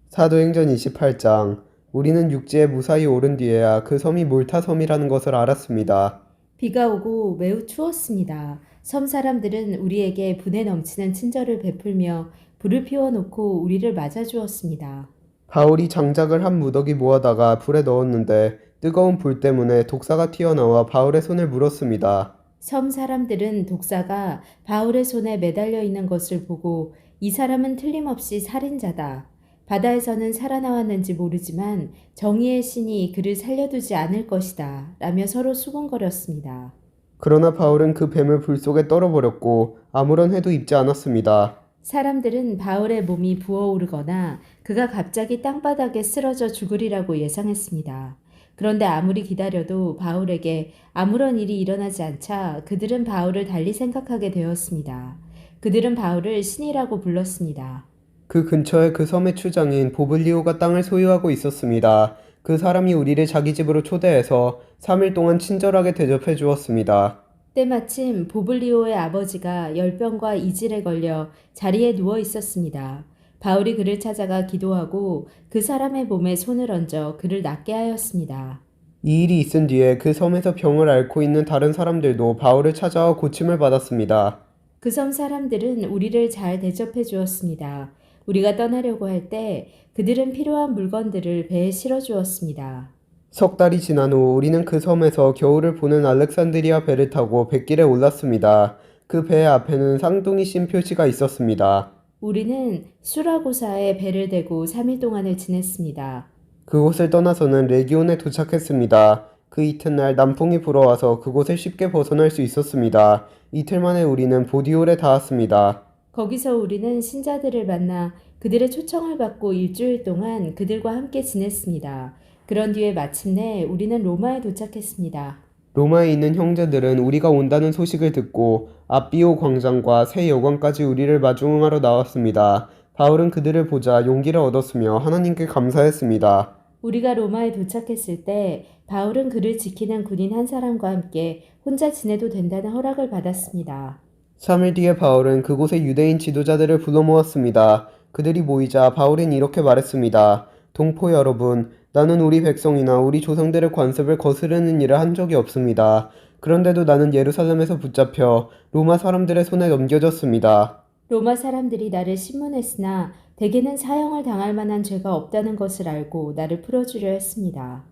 사도행전 28장. 우리는 육지에 무사히 오른 뒤에야 그 섬이 몰타 섬이라는 것을 알았습니다. 비가 오고 매우 추웠습니다. 섬 사람들은 우리에게 분에 넘치는 친절을 베풀며 불을 피워놓고 우리를 맞아주었습니다. 바울이 장작을 한 무더기 모아다가 불에 넣었는데 뜨거운 불 때문에 독사가 튀어나와 바울의 손을 물었습니다. 섬 사람들은 독사가 바울의 손에 매달려 있는 것을 보고 이 사람은 틀림없이 살인자다. 바다에서는 살아나왔는지 모르지만 정의의 신이 그를 살려두지 않을 것이다. 라며 서로 수군거렸습니다. 그러나 바울은 그 뱀을 불 속에 떨어버렸고 아무런 해도 입지 않았습니다. 사람들은 바울의 몸이 부어오르거나 그가 갑자기 땅바닥에 쓰러져 죽으리라고 예상했습니다. 그런데 아무리 기다려도 바울에게 아무런 일이 일어나지 않자 그들은 바울을 달리 생각하게 되었습니다. 그들은 바울을 신이라고 불렀습니다. 그 근처에 그 섬의 추장인 보블리오가 땅을 소유하고 있었습니다. 그 사람이 우리를 자기 집으로 초대해서 3일 동안 친절하게 대접해 주었습니다. 때마침 보블리오의 아버지가 열병과 이질에 걸려 자리에 누워 있었습니다. 바울이 그를 찾아가 기도하고 그 사람의 몸에 손을 얹어 그를 낫게 하였습니다. 이 일이 있은 뒤에 그 섬에서 병을 앓고 있는 다른 사람들도 바울을 찾아와 고침을 받았습니다. 그 섬 사람들은 우리를 잘 대접해 주었습니다. 우리가 떠나려고 할 때 그들은 필요한 물건들을 배에 실어 주었습니다. 석 달이 지난 후 우리는 그 섬에서 겨울을 보는 알렉산드리아 배를 타고 뱃길에 올랐습니다. 그 배 앞에는 쌍둥이 신 표시가 있었습니다. 우리는 수라고사에 배를 대고 3일 동안을 지냈습니다. 그곳을 떠나서는 레기온에 도착했습니다. 그 이튿날 남풍이 불어와서 그곳을 쉽게 벗어날 수 있었습니다. 이틀 만에 우리는 보디올에 닿았습니다. 거기서 우리는 신자들을 만나 그들의 초청을 받고 일주일 동안 그들과 함께 지냈습니다. 그런 뒤에 마침내 우리는 로마에 도착했습니다. 로마에 있는 형제들은 우리가 온다는 소식을 듣고 아비오 광장과 새 여관까지 우리를 마중하러 나왔습니다. 바울은 그들을 보자 용기를 얻었으며 하나님께 감사했습니다. 우리가 로마에 도착했을 때 바울은 그를 지키는 군인 한 사람과 함께 혼자 지내도 된다는 허락을 받았습니다. 3일 뒤에 바울은 그곳의 유대인 지도자들을 불러 모았습니다. 그들이 모이자 바울은 이렇게 말했습니다. 동포 여러분, 나는 우리 백성이나 우리 조상들의 관습을 거스르는 일을 한 적이 없습니다. 그런데도 나는 예루살렘에서 붙잡혀 로마 사람들의 손에 넘겨졌습니다. 로마 사람들이 나를 신문했으나 대개는 사형을 당할 만한 죄가 없다는 것을 알고 나를 풀어주려 했습니다.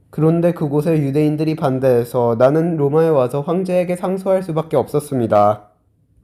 그런데 그곳의 유대인들이 반대해서 나는 로마에 와서 황제에게 상소할 수밖에 없었습니다.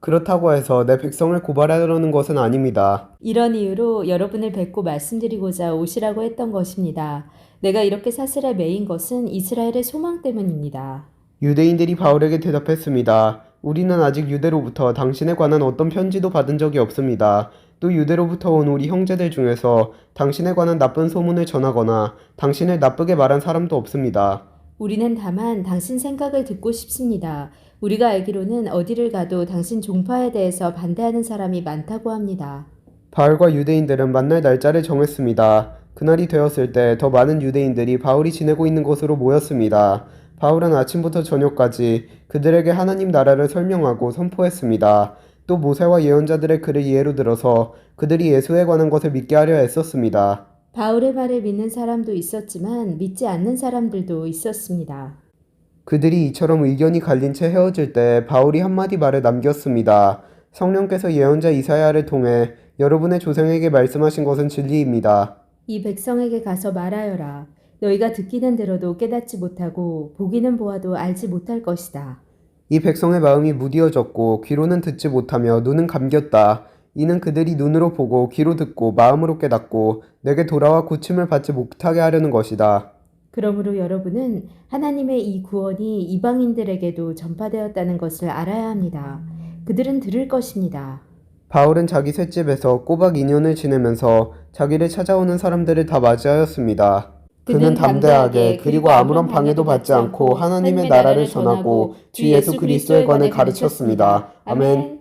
그렇다고 해서 내 백성을 고발하려는 것은 아닙니다. 이런 이유로 여러분을 뵙고 말씀드리고자 오시라고 했던 것입니다. 내가 이렇게 사슬에 매인 것은 이스라엘의 소망 때문입니다. 유대인들이 바울에게 대답했습니다. 우리는 아직 유대로부터 당신에 관한 어떤 편지도 받은 적이 없습니다. 또 유대로부터 온 우리 형제들 중에서 당신에 관한 나쁜 소문을 전하거나 당신을 나쁘게 말한 사람도 없습니다. 우리는 다만 당신 생각을 듣고 싶습니다. 우리가 알기로는 어디를 가도 당신 종파에 대해서 반대하는 사람이 많다고 합니다. 바울과 유대인들은 만날 날짜를 정했습니다. 그날이 되었을 때 더 많은 유대인들이 바울이 지내고 있는 곳으로 모였습니다. 바울은 아침부터 저녁까지 그들에게 하나님 나라를 설명하고 선포했습니다. 또 모세와 예언자들의 글을 예로 들어서 그들이 예수에 관한 것을 믿게 하려 애썼습니다. 바울의 말을 믿는 사람도 있었지만 믿지 않는 사람들도 있었습니다. 그들이 이처럼 의견이 갈린 채 헤어질 때 바울이 한마디 말을 남겼습니다. 성령께서 예언자 이사야를 통해 여러분의 조상에게 말씀하신 것은 진리입니다. 이 백성에게 가서 말하여라. 너희가 듣기는 들어도 깨닫지 못하고 보기는 보아도 알지 못할 것이다. 이 백성의 마음이 무디어졌고 귀로는 듣지 못하며 눈은 감겼다. 이는 그들이 눈으로 보고 귀로 듣고 마음으로 깨닫고 내게 돌아와 고침을 받지 못하게 하려는 것이다. 그러므로 여러분은 하나님의 이 구원이 이방인들에게도 전파되었다는 것을 알아야 합니다. 그들은 들을 것입니다. 바울은 자기 셋집에서 꼬박 2년을 지내면서 자기를 찾아오는 사람들을 다 맞이하였습니다. 그는 담대하게 그리고 아무런 방해도 받지 않고 하나님의 나라를 전하고 주 예수 그리스도에 관해 가르쳤습니다. 아멘.